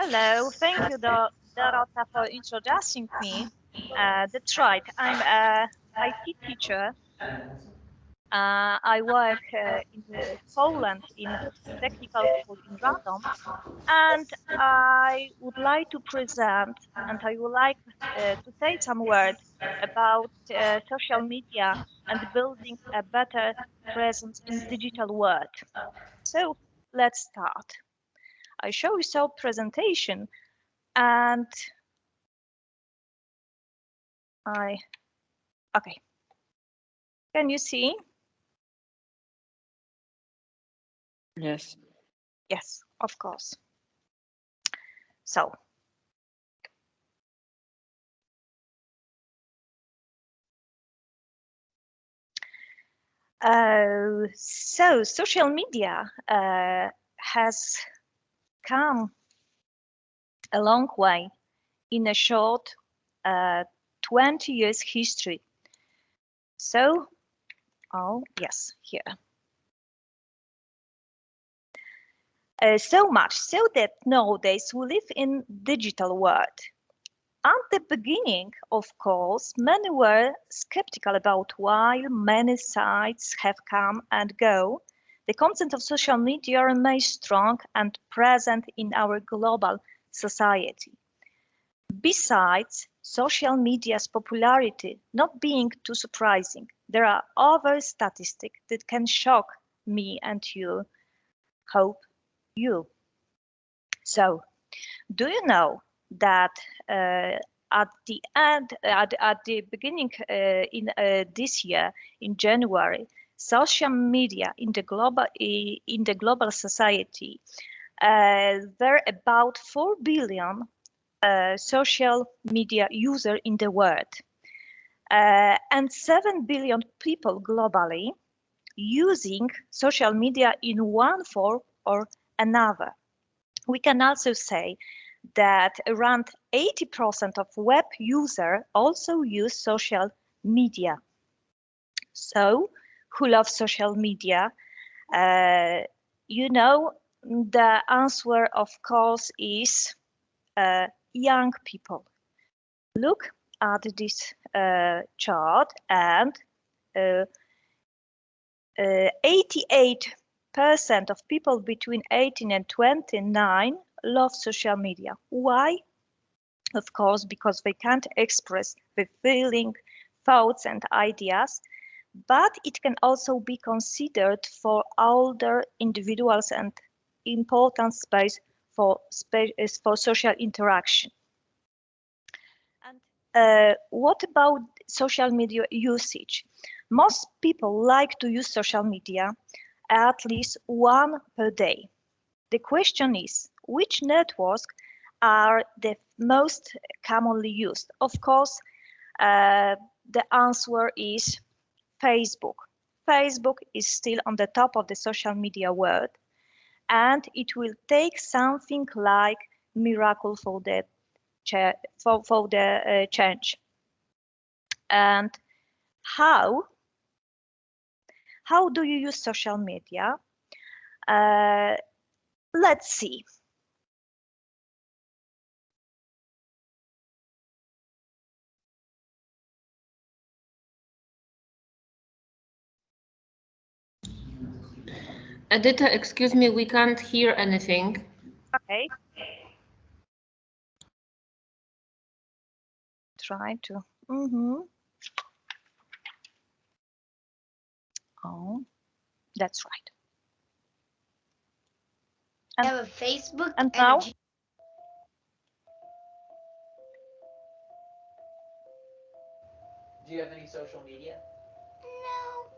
Hello, thank you, Dorota, for introducing me. That's right. I'm a IT teacher. I work in Poland in technical school in Radom, and I would like to present and I would like to say some words about social media and building a better presence in digital world. So let's start. I show you some presentation and I okay. Can you see? Yes. Yes, of course. So, social media has come a long way in a short 20 years history. So, oh yes, here. So much so that nowadays we live in digital world. At the beginning, of course, many were skeptical about while many sites have come and go. The concept of social media remains strong and present in our global society. Besides social media's popularity not being too surprising, there are other statistics that can shock me and you, hope you. So, do you know that at the beginning in this year, in January, social media in the global society, there are about 4 billion social media users in the world, and 7 billion people globally using social media in one form or another. We can also say that around 80% of web users also use social media. So, who loves social media? Uh, you know, the answer, of course, is young people. Look at this chart, and 88% of people between 18 and 29 love social media. Why? Of course, because they can't express the feeling, thoughts, and ideas, but it can also be considered for older individuals and important space for social interaction. And what about social media usage? Most people like to use social media at least one per day. The question is, which networks are the most commonly used? Of course, the answer is Facebook. Facebook is still on the top of the social media world, and it will take something like miracle for the change. And how how do you use social media? Uh, let's see. Edita, excuse me, we can't hear anything. Okay. Try to. Oh, that's right. I And have a Facebook and and a now? G. Do you have any social media? No,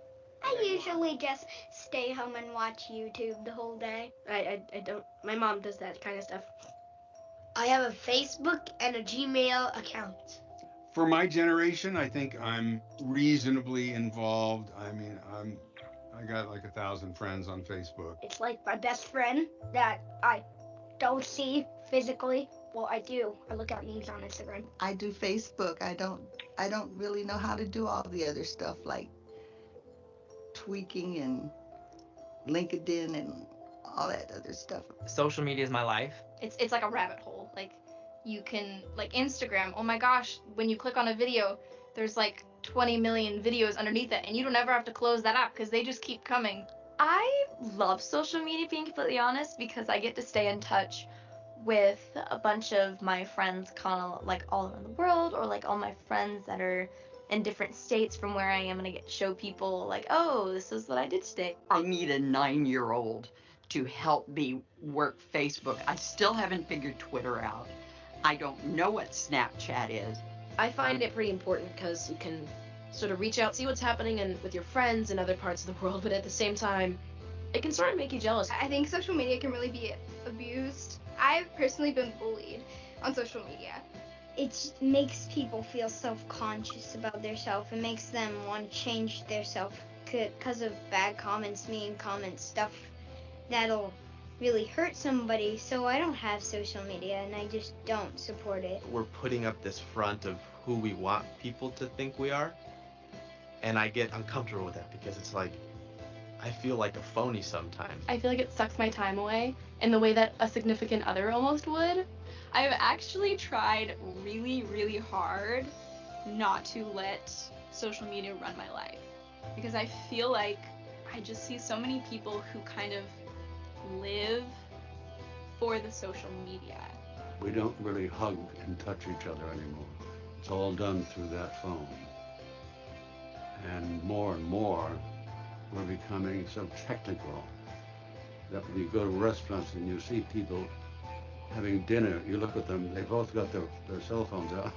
I usually just stay home and watch YouTube the whole day. I don't. My mom does that kind of stuff. I have a Facebook and a Gmail account. For my generation, I think I'm reasonably involved. I got like 1,000 friends on Facebook. It's like my best friend that I don't see physically. Well, I do. I look at memes on Instagram. I do Facebook. I don't really know how to do all the other stuff like tweaking and LinkedIn and all that other stuff. Social media is my life. it's like a rabbit hole. Like you can like Instagram. Oh my gosh, when you click on a video, there's like 20 million videos underneath it, and you don't ever have to close that app because they just keep coming. I love social media, being completely honest, because I get to stay in touch with a bunch of my friends kind of like all around the world, or like all my friends that are in different states from where I am, and I get to show people like, oh, this is what I did today. I need a 9-year-old to help me work Facebook. I still haven't figured Twitter out. I don't know what Snapchat is. I find it pretty important because you can sort of reach out, see what's happening with your friends in other parts of the world, but at the same time, it can sort of make you jealous. I think social media can really be abused. I've personally been bullied on social media. It makes people feel self-conscious about themselves. It makes them want to change their self because of bad comments, mean comments, stuff that'll really hurt somebody. So I don't have social media, and I just don't support it. We're putting up this front of who we want people to think we are, and I get uncomfortable with that because it's like, I feel like a phony sometimes. I feel like it sucks my time away in the way that a significant other almost would. I've actually tried really, really hard not to let social media run my life, because I feel like I just see so many people who kind of live for the social media. We don't really hug and touch each other anymore. It's all done through that phone. And more, we're becoming so technical that when you go to restaurants and you see people having dinner, you look at them, they both got their cell phones out,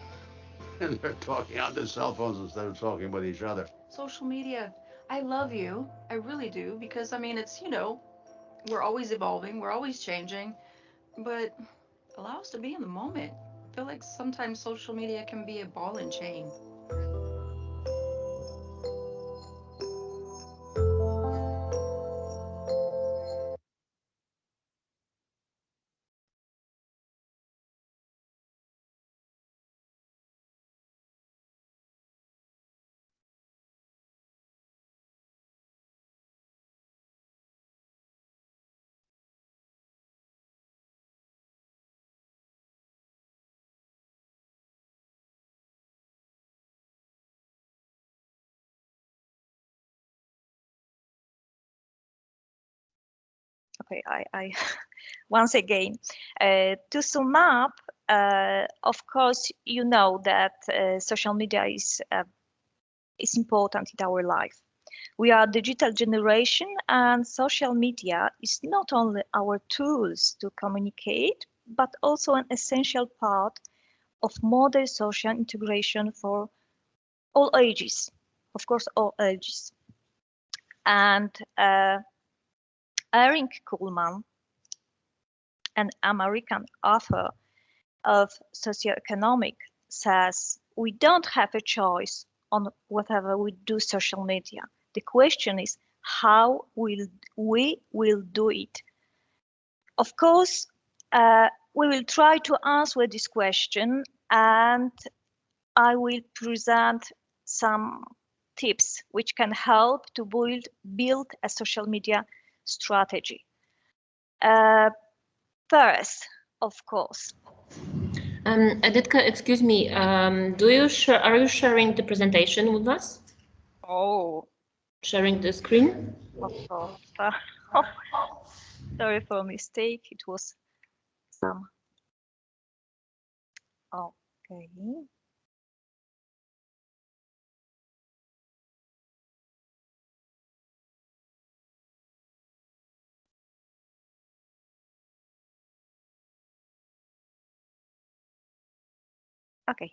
and they're talking on their cell phones instead of talking with each other. Social media, I love you, I really do, because I mean, it's, we're always evolving, we're always changing, but allow us to be in the moment. I feel like sometimes social media can be a ball and chain. Okay, I once again, to sum up, of course, you know that social media is important in our life. We are a digital generation, and social media is not only our tools to communicate, but also an essential part of modern social integration for all ages. Of course, all ages. And Eric Kuhlman, an American author of socioeconomic, says we don't have a choice on whatever we do social media. The question is how we will do it. Of course, we will try to answer this question, and I will present some tips which can help to build a social media strategy. First, of course. Editka, excuse me, are you sharing the presentation with us? Oh. Sharing the screen? Of course. Sorry for mistake. It was some. Okay. Okay.